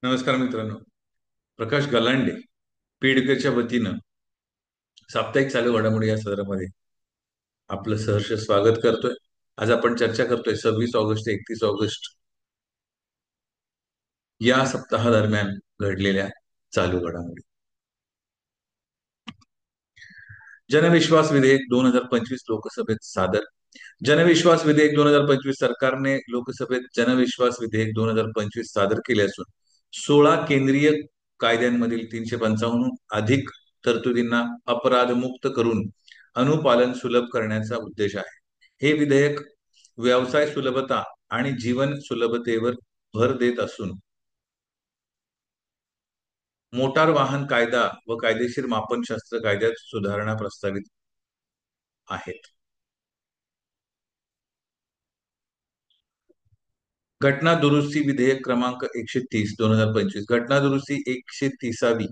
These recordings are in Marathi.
नमस्कार मित्रांनो. प्रकाश गलांडे पीडकेच्या वतीनं साप्ताहिक चालू घडामोडी या सदरामध्ये आपलं सहर्ष स्वागत करतोय. आज आपण चर्चा करतोय 26 ऑगस्ट ते 31 ऑगस्ट या सप्ताहादरम्यान घडलेल्या चालू घडामोडी. जनविश्वास विधेयक 2025 लोकसभेत सादर. जनविश्वास विधेयक 2025 सरकारने लोकसभेत जनविश्वास विधेयक 2025 सादर केले असून 16 केंद्रीय कायद्यांमधील 355 अधिक तरतुदींना अपराधमुक्त करून अनुपालन सुलभ करण्याचा उद्देश आहे. हे विधेयक व्यवसाय सुलभता आणि जीवन सुलभतेवर भर देत असून मोटार वाहन कायदा व कायदेशीर मापनशास्त्र कायद्यात सुधारणा प्रस्तावित आहेत. घटना दुरुस्ती विधेयक क्रमांक 130 2025. घटना दुरुस्ती 130वी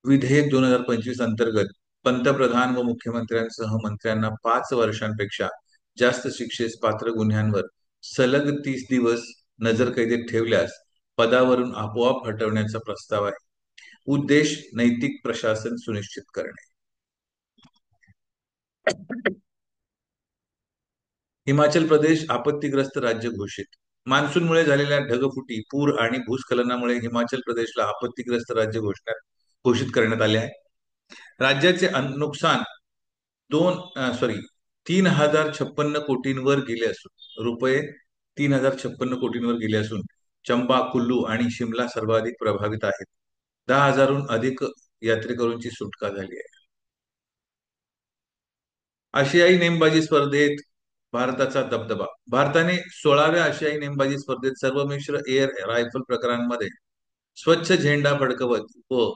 विधेयक 2025 अंतर्गत पंतप्रधान व मुख्यमंत्र्यांसह मंत्र्यांना 5 वर्षांपेक्षा जास्त शिक्षेस पात्र गुन्ह्यांवर सलग 30 दिवस नजरकैदेत ठेवल्यास पदावरून आपोआप हटवण्याचा प्रस्ताव आहे. उद्देश नैतिक प्रशासन सुनिश्चित करणे. हिमाचल प्रदेश आपत्तीग्रस्त राज्य घोषित. मान्सूनमुळे झालेल्या ढगफुटी, पूर आणि भूस्खलनामुळे हिमाचल प्रदेशला आपत्तीग्रस्त राज्य घोषित करण्यात आले आहे. राज्याचे नुकसान 3,056 कोटींवर गेले असून चंबा, कुल्लू आणि शिमला सर्वाधिक प्रभावित आहेत. 10,000हून अधिक यात्रेकरूंची सुटका झाली आहे. आशियाई नेमबाजी स्पर्धेत भारताचा दबदबा. भारताने 16व्या आशियाई नेमबाजी स्पर्धेत सर्व मिश्र एअर रायफल प्रकारांमध्ये स्वच्छ झेंडा फडकवत व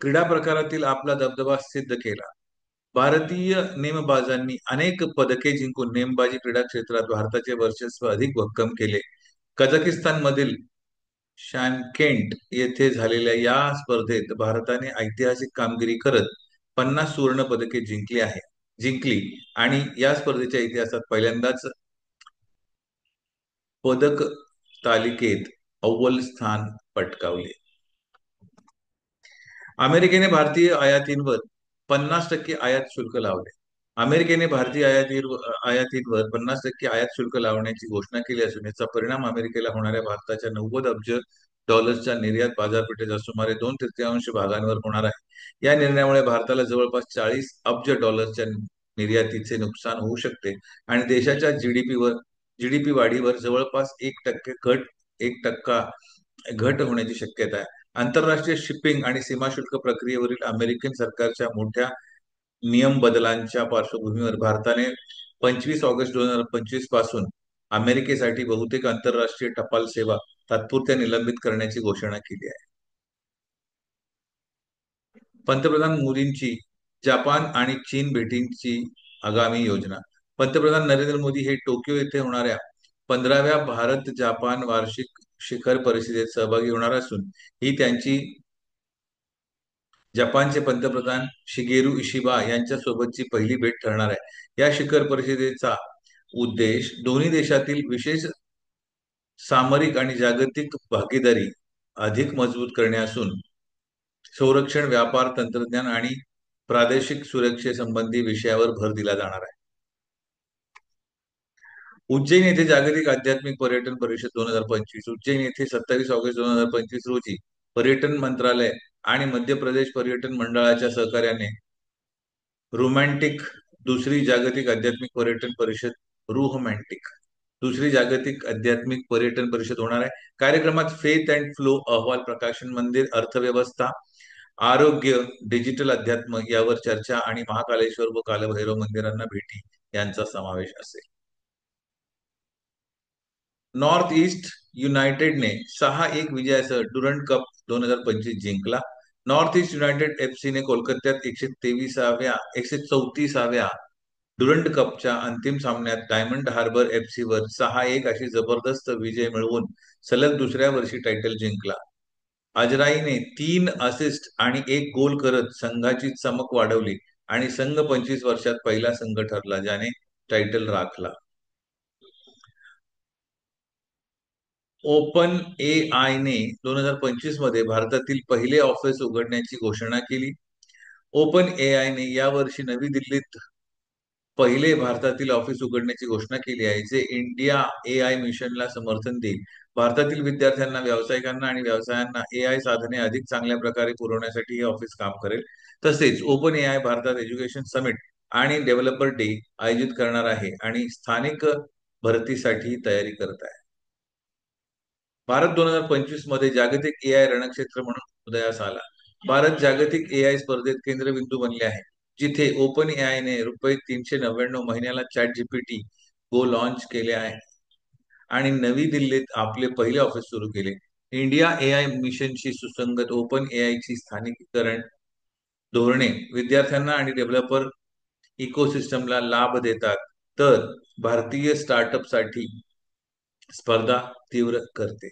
क्रीडा प्रकारातील आपला दबदबा सिद्ध केला. भारतीय नेमबाजांनी अनेक पदके जिंकून नेमबाजी क्रीडा क्षेत्रात भारताचे वर्चस्व अधिक भक्कम केले. कझाकिस्तान मधील शानकेंट येथे झालेल्या या स्पर्धेत भारताने ऐतिहासिक कामगिरी करत 50 सुवर्ण पदके जिंकली आणि या स्पर्धेच्या इतिहासात पहिल्यांदाच पदक तालिकेत अव्वल स्थान पटकावले. अमेरिकेने भारतीय आयातींवर 50% आयात शुल्क लावले. अमेरिकेने भारतीय आयातींवर 50% आयात शुल्क लावण्याची घोषणा केली असून याचा परिणाम अमेरिकेला होणाऱ्या भारताच्या 90 अब्ज डॉलर्सच्या निर्यात बाजारपेठेच्या सुमारे 2/3 भागांवर होणार आहे. या निर्णयामुळे भारताला जवळपास 40 अब्ज डॉलर्सच्या निर्यातीचे नुकसान होऊ शकते आणि देशाच्या जीडीपी वाढीवर जवळपास 1% घट होण्याची शक्यता आहे. आंतरराष्ट्रीय शिपिंग आणि सीमाशुल्क प्रक्रियेवरील अमेरिकन सरकारच्या मोठ्या नियम बदलांच्या पार्श्वभूमीवर भारताने 25 ऑगस्ट 2025 पासून अमेरिकेसाठी बहुतेक आंतरराष्ट्रीय टपाल सेवा तात्पुरत्या निलंबित करण्याची घोषणा केली आहे. पंतप्रधान मोदींची जपान आणि चीन भेटींची आगामी योजना. पंतप्रधान नरेंद्र मोदी हे टोकियो येथे होणाऱ्या 15व्या भारत जपान वार्षिक शिखर परिषदेत सहभागी होणार असून ही त्यांची जपानचे पंतप्रधान शिगेरू इशिबा यांच्या सोबतची पहिली भेट ठरणार आहे. या शिखर परिषदेचा उद्देश दोन्ही देशातील विशेष सामरिक आणि जागतिक भागीदारी अधिक मजबूत करणे असून संरक्षण, व्यापार, तंत्रज्ञान आणि प्रादेशिक सुरक्षेसंबंधी विषयावर भर दिला जाणार आहे. उज्जैन येथे जागतिक आध्यात्मिक पर्यटन परिषद 2025. उज्जैन येथे 27 ऑगस्ट 2025 रोजी पर्यटन मंत्रालय आणि मध्य प्रदेश पर्यटन मंडळाच्या सहकार्याने रोमॅन्टिक दुसरी जागतिक आध्यात्मिक पर्यटन परिषद होणार आहे. कार्यक्रमात फेथ अँड फ्लो, अहवाल प्रकाशन, मंदिर, अर्थव्यवस्था, आरोग्य, डिजिटल अध्यात्म यावर चर्चा आणि महाकालेश्वर व कालभैरव मंदिरांना भेटी यांचा समावेश असेल. नॉर्थ ईस्ट युनायटेडने 6-1 विजयासह डुरंड कप 2025 जिंकला. नॉर्थ ईस्ट युनायटेड एफसीने कोलकात्यात 134व्या डुरंड कपच्या अंतिम सामन्यात डायमंड हार्बर एफसीवर 6-1 अशी जबरदस्त विजय मिळवून सलग दुसऱ्या वर्षी टायटल जिंकला. अजराईने 3 असिस्ट आणि 1 गोल करत संघाची चमक वाढवली आणि संघ 25 वर्षात पहिला संघ ठरला ज्याने टायटल राखला. ओपन ए आयने 2025 मध्ये भारतातील पहिले ऑफिस उघडण्याची घोषणा केली. ओपन ए आयने यावर्षी नवी दिल्लीत पहिले भारतातील ऑफिस उघडण्याची घोषणा केली आहे, जे इंडिया ए आय मिशनला समर्थन देईल. भारतातील विद्यार्थ्यांना, व्यावसायिकांना आणि व्यवसायांना ए आय साधने अधिक चांगल्या प्रकारे पुरवण्यासाठी हे ऑफिस काम करेल. तसेच ओपन ए आय भारतात एज्युकेशन समिट आणि डेव्हलपर डे आयोजित करणार आहे आणि स्थानिक भरतीसाठी तयारी करत आहे. भारत 2025 मध्ये जागतिक ए आय रणक्षेत्र म्हणून उदयास आला. भारत जागतिक ए आय स्पर्धेत केंद्रबिंदू बनले आहे, जिथे ओपन ए आयने रुपये 399 महिन्याला चॅट जीपीटी गो लॉन्च केले आहे आणि नवी दिल्लीत आपले पहिले ऑफिस सुरू केले. इंडिया ए आय मिशनशी सुसंगत ओपन ए आयची स्थानिकीकरण धोरणे विद्यार्थ्यांना आणि डेव्हलपर इकोसिस्टमला लाभ देतात, तर भारतीय स्टार्टअपसाठी स्पर्धा तीव्र करते.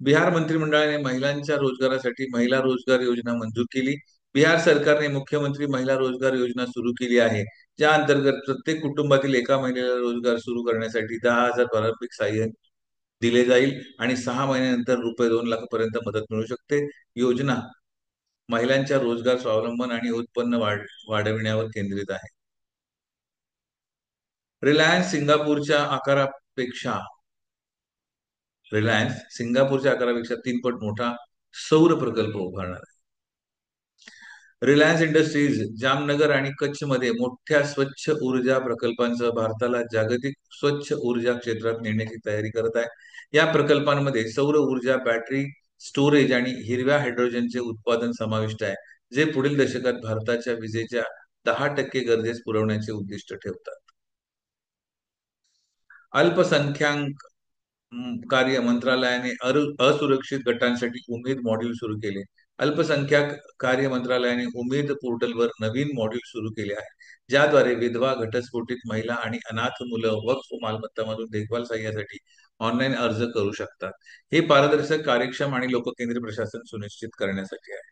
बिहार मंत्रिमंडळाने महिलांच्या रोजगारासाठी महिला रोजगार योजना मंजूर केली. बिहार सरकारने मुख्यमंत्री महिला रोजगार योजना सुरू केली आहे, ज्या अंतर्गत प्रत्येक कुटुंबातील एका महिलेला रोजगार सुरू करण्यासाठी 10,000 प्रारंभिक सहाय्य दिले जाईल आणि 6 महिन्यानंतर रुपये 2 लाख पर्यंत मदत मिळू शकते. योजना महिलांच्या रोजगार, स्वावलंबन आणि उत्पन्न वाढविण्यावर केंद्रित आहे. रिलायन्स सिंगापूरच्या आकारापेक्षा रिलायन्स सिंगापूरच्या आकारापेक्षा 3 पट मोठा सौर प्रकल्प उभारणार आहे. रिलायन्स इंडस्ट्रीज जामनगर आणि कच्छमध्ये मोठ्या स्वच्छ ऊर्जा प्रकल्पांसह भारताला जागतिक स्वच्छ ऊर्जा क्षेत्रात नेण्याची तयारी करत आहे. या प्रकल्पांमध्ये सौर ऊर्जा, बॅटरी स्टोरेज आणि हिरव्या हायड्रोजनचे उत्पादन समाविष्ट आहे, जे पुढील दशकात भारताच्या विजेच्या 10% गरजेस पुरवण्याचे उद्दिष्ट ठेवतात. अल्पसंख्याक कार्य मंत्रालयाने असुरक्षित गटांसाठी उमेद मॉड्यूल सुरू केले. अल्पसंख्याक कार्य मंत्रालयाने उमेद पोर्टलवर नवीन मॉड्यूल सुरू केले आहे, ज्याद्वारे विधवा, घटस्फोटित महिला आणि अनाथ मुलं वक्फ मालमत्तामधून देखभाल सहाय्यासाठी ऑनलाईन अर्ज करू शकतात. हे पारदर्शक, कार्यक्षम आणि लोककेंद्री प्रशासन सुनिश्चित करण्यासाठी आहे.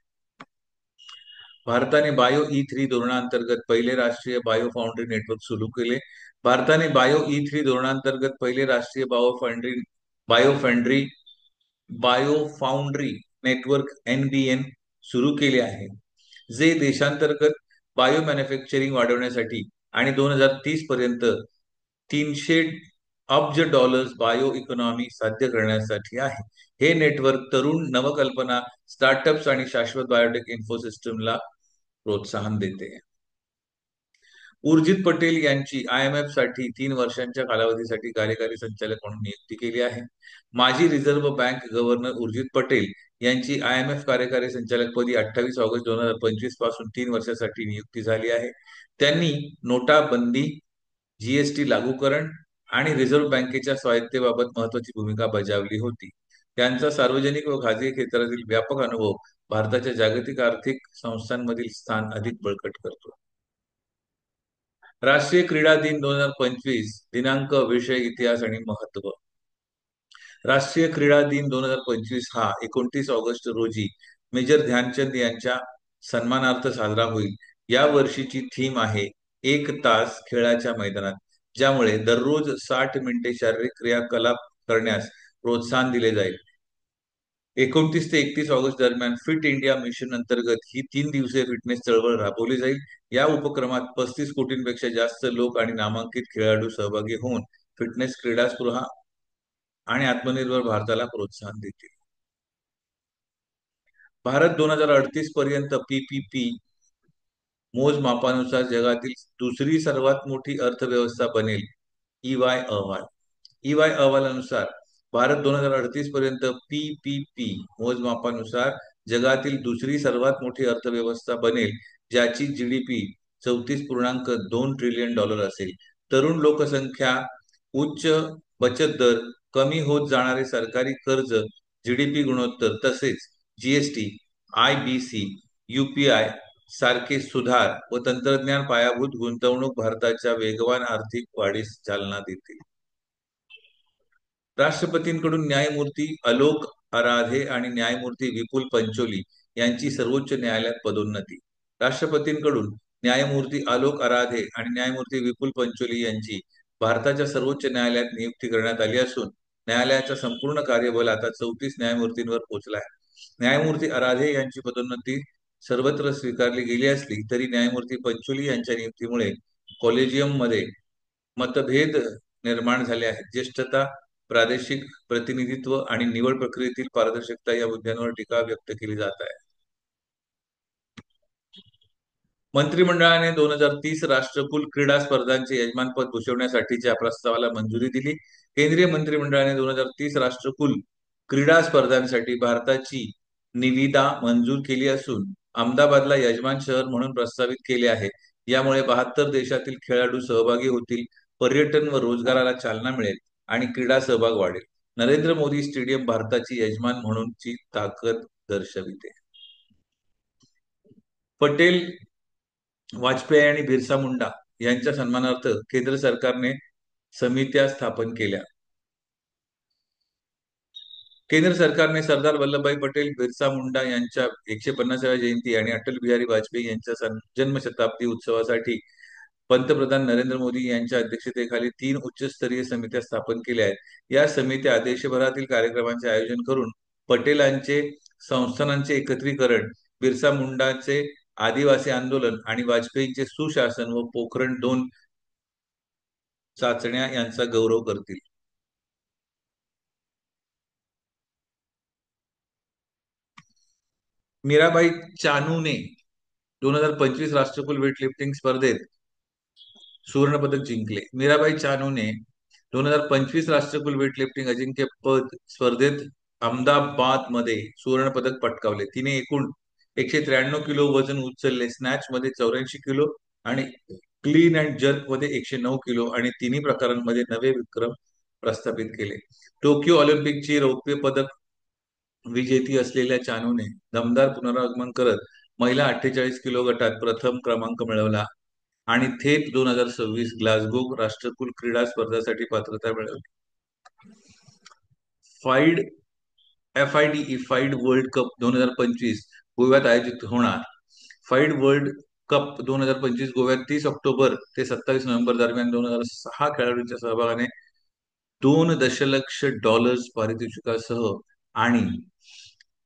भारताने बायो ई3 धोरणांतर्गत पहिले राष्ट्रीय बायो फाउंड्री नेटवर्क सुरू केले. भारताने बायो ई3 धोरणांतर्गत पहिले राष्ट्रीय बायो फाउंड्री नेटवर्क NBN सुरू केले आहे, जे देशांतर्गत बायो मॅन्युफॅक्चरिंग वाढवण्यासाठी आणि 2030 पर्यंत $300 अब्ज बायो इकॉनॉमी साध्य करण्यासाठी आहे. हे नेटवर्क तरुण, नवकल्पना, स्टार्टअप्स आणि शाश्वत बायोटेक इन्फोसिस्टमला प्रोत्साहन देते. उर्जित पटेल यांची IMF साठी 3 वर्षांच्या कालावधीसाठी कार्यकारी संचालक म्हणून नियुक्ती केली आहे. माजी reserve bank governor Urjit Patel यांची IMF कार्यकारी संचालकपदी 28 ऑगस्ट 2025 पासून 3 वर्षासाठी नियुक्ती झाली आहे. त्यांनी नोटाबंदी, GST लागूकरण आणि रिझर्व्ह बँकेच्या स्वायत्तेबाबत महत्वाची भूमिका बजावली होती. त्यांचा सार्वजनिक व खाजगी क्षेत्रातील व्यापक अनुभव भारताच्या जागतिक आर्थिक संस्थांमधील स्थान अधिक बळकट करतो. राष्ट्रीय क्रीडा दिन 2025 दिनांक, विषय, इतिहास आणि महत्व. राष्ट्रीय क्रीडा दिन 2025 हा 29 ऑगस्ट रोजी मेजर ध्यानचंद यांच्या सन्मानार्थ साजरा होईल. या वर्षीची थीम आहे 1 तास खेळाच्या मैदानात, ज्यामुळे दररोज 60 मिनिटे शारीरिक क्रियाकलाप करण्यास प्रोत्साहन दिले जाईल. 29 ते 31 ऑगस्ट दरम्यान फिट इंडिया मिशन अंतर्गत ही 3 दिवसीय फिटनेस चळवळ राबवली जाईल. या उपक्रमात 35 कोटींपेक्षा जास्त लोक आणि नामांकित खेळाडू सहभागी होऊन फिटनेस, क्रीडास्पृहा आणि आत्मनिर्भर भारताला प्रोत्साहन देतील. भारत 2038 पर्यंत PPP मोजमापानुसार जगातील दुसरी सर्वात मोठी अर्थव्यवस्था बनेल. EY अहवालानुसार भारत 2038 पर्यंत PPP मोजमापानुसार जगातील दुसरी सर्वात मोठी अर्थव्यवस्था बनेल, ज्याची GDP $34.2 ट्रिलियन असेल. तरुण लोकसंख्या, उच्च बचत दर, कमी होत जाणारे सरकारी कर्ज, GDP गुणोत्तर तसेच GST, IBC, UPI सारखे सुधार व तंत्रज्ञान पायाभूत गुंतवणूक भारताच्या वेगवान आर्थिक वाढीस चालना देतील. राष्ट्रपतींकडून न्यायमूर्ती अलोक आराधे आणि न्यायमूर्ती विपुल पंचोली यांची सर्वोच्च न्यायालयात पदोन्नती. राष्ट्रपतींकडून न्यायमूर्ती आलोक आराधे आणि न्यायमूर्ती विपुल पंचोली यांची भारताच्या सर्वोच्च न्यायालयात नियुक्ती करण्यात आली असून न्यायालयाचा संपूर्ण कार्यबल आता 34 न्यायमूर्तींवर पोहोचला आहे. न्यायमूर्ती आराधे यांची पदोन्नती सर्वत्र स्वीकारली गेली असली तरी न्यायमूर्ती पंचोली यांच्या नियुक्तीमुळे कॉलेजियममध्ये मतभेद निर्माण झाले आहेत. ज्येष्ठता, प्रादेशिक प्रतिनिधित्व आणि निवड प्रक्रियेतील पारदर्शकता या मुद्द्यांवर टीका व्यक्त केली जात आहे. मंत्रिमंडळाने 2030 राष्ट्रकुल क्रीडा स्पर्धांचे यजमानपद भूषवण्यासाठीच्या प्रस्तावाला मंजुरी दिली. केंद्रीय मंत्रिमंडळाने 2030 राष्ट्रकुल क्रीडा स्पर्धांसाठी भारताची निविदा मंजूर केली असून अहमदाबादला यजमान शहर म्हणून प्रस्तावित केले आहे. यामुळे 72 देशातील खेळाडू सहभागी होतील, पर्यटन व रोजगाराला चालना मिळेल आणि क्रीडा सहभाग वाढेल. नरेंद्र मोदी स्टेडियम भारताची यजमान म्हणूनची ताकद दर्शविते. पटेल, वाजपेयी आणि बिरसा मुंडा यांच्या सन्मानार्थ केंद्र सरकारने समित्या स्थापन केल्या. केंद्र सरकारने सरदार वल्लभभाई पटेल, बिरसा मुंडा यांच्या 150व्या जयंती आणि अटल बिहारी वाजपेयी यांच्या जन्मशताब्दी उत्सवासाठी पंतप्रधान नरेंद्र मोदी यांच्या अध्यक्षतेखाली 3 उच्चस्तरीय समित्या स्थापन केल्या आहेत. या समित्या देशभरातील कार्यक्रमांचे आयोजन करून पटेलांचे संस्थानांचे एकत्रीकरण, बिरसा मुंडाचे आदिवासी आंदोलन आणि वाजपेयींचे सुशासन व पोखरण-2 चाचण्या यांचा गौरव करतील. मीराबाई चानूने 2025 राष्ट्रकुल वेटलिफ्टिंग स्पर्धेत सुवर्णपदक जिंकले. मीराबाई चानूने 2025 राष्ट्रकुल वेटलिफ्टिंग अजिंक्यपद स्पर्धेत अहमदाबादमध्ये सुवर्णपदक पटकावले. तिने एकूण 193 किलो वजन उचलले. स्नॅच मध्ये 84 किलो आणि क्लीन अँड जर्क मध्ये 109 किलो आणि तिन्ही प्रकारांमध्ये नवे विक्रम प्रस्थापित केले. टोकियो ऑलिम्पिकची रौप्य पदक विजेती असलेल्या चानूने दमदार पुनरागमन करत महिला 48 किलो गटात प्रथम क्रमांक मिळवला आणि थेट 2026 ग्लासगो राष्ट्रकुल क्रीडा स्पर्धासाठी पात्रता मिळवली. फाईड फाईड वर्ल्ड कप 2025 गोव्यात आयोजित होणार. फाईड वर्ल्ड कप 2025 गोव्यात 30 ऑक्टोबर ते 27 नोव्हेंबर दरम्यान 2006 खेळाडूंच्या सहभागाने $2 दशलक्ष पारितोषिकासह आणि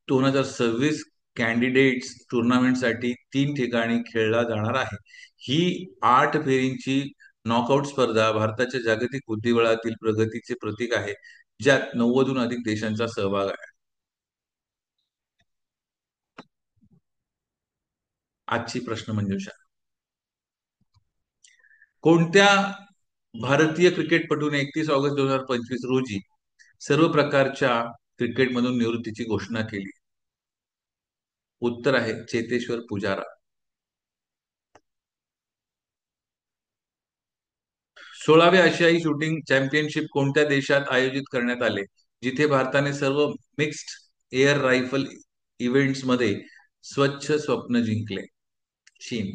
2026 कॅन्डिडेट्स टुर्नामेंटसाठी 3 ठिकाणी खेळला जाणार आहे. ही 8 फेरींची नॉकआउट स्पर्धा भारताच्या जागतिक बुद्धिबळातील प्रगतीचे प्रतीक आहे, ज्यात 90हून अधिक देशांचा सहभाग आहे. आजची प्रश्नमंजुषा. कोणत्या भारतीय क्रिकेटपटूने 31 ऑगस्ट 2025 रोजी सर्व प्रकारच्या क्रिकेटमधून निवृत्तीची घोषणा केली? उत्तर आहे चेतेश्वर पुजारा. 16वे आशियाई शूटिंग चॅम्पियनशिप कोणत्या देशात आयोजित करण्यात आले, जिथे भारताने सर्व मिक्स्ड एअर रायफल इव्हेंट्समध्ये स्वच्छ स्वप्न जिंकले? चीन.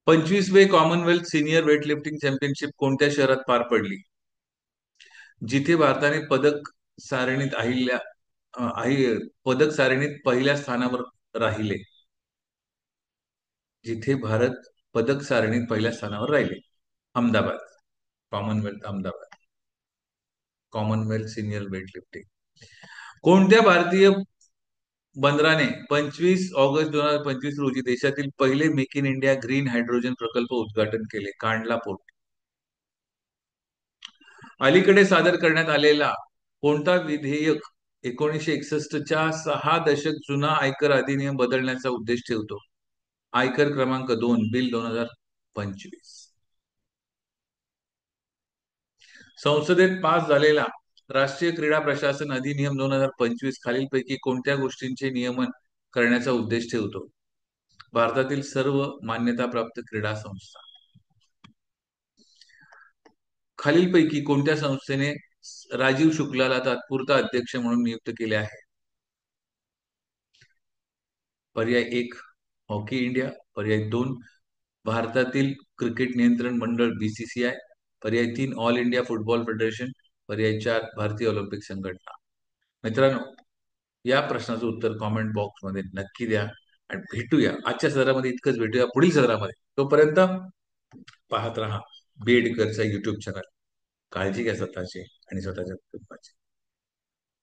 25वे कॉमनवेल्थ सिनियर वेटलिफ्टिंग चॅम्पियनशिप कोणत्या शहरात पार पडली, जिथे भारताने पदक सारणीत पहिल्या स्थानावर राहिले? जिथे भारत पदक सारणीत पहिल्या स्थानावर राहिले? Ahmedabad. Commonwealth Ahmedabad. Commonwealth senior weightlifting. कोणत्या भारतीय बंदराने 25 ऑगस्ट 2025 रोजी देशातील पहिले make in India green hydrogen प्रकल्प उद्घाटन केले? कांडला पोर्ट. अलीकडे सादर करण्यात आलेला कोणता विधेयक 1961च्या 6 दशक जुना आयकर अधिनियम बदलण्याचा उद्देश ठेवतो? आयकर क्रमांक 2 बिल 2025. संसदेत पास झालेला राष्ट्रीय क्रीडा प्रशासन अधिनियम 2025 खालीलपैकी कोणत्या गोष्टींचे नियमन करण्याचा उद्देश ठेवतो? भारतातील सर्व मान्यताप्राप्त क्रीडा संस्था. खालीलपैकी कोणत्या संस्थेने राजीव शुक्लाला तात्पुरता अध्यक्ष म्हणून नियुक्त केले आहे? पर्याय 1 हॉकी इंडिया, पर्याय 2 भारतातील क्रिकेट नियंत्रण मंडळ BCCI, पर्याय 3 ऑल इंडिया फुटबॉल फेडरेशन, पर्याय 4 भारतीय ऑलिम्पिक संघटना. मित्रांनो, या प्रश्नाचं उत्तर कॉमेंट बॉक्समध्ये नक्की द्या आणि भेटूया आजच्या सदरामध्ये. इतकंच, भेटूया पुढील सदरामध्ये. तोपर्यंत पाहत राहा बेडकरचा युट्यूब चॅनल. काळजी घ्या स्वतःची आणि स्वतःच्या कुटुंबाची.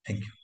थँक्यू.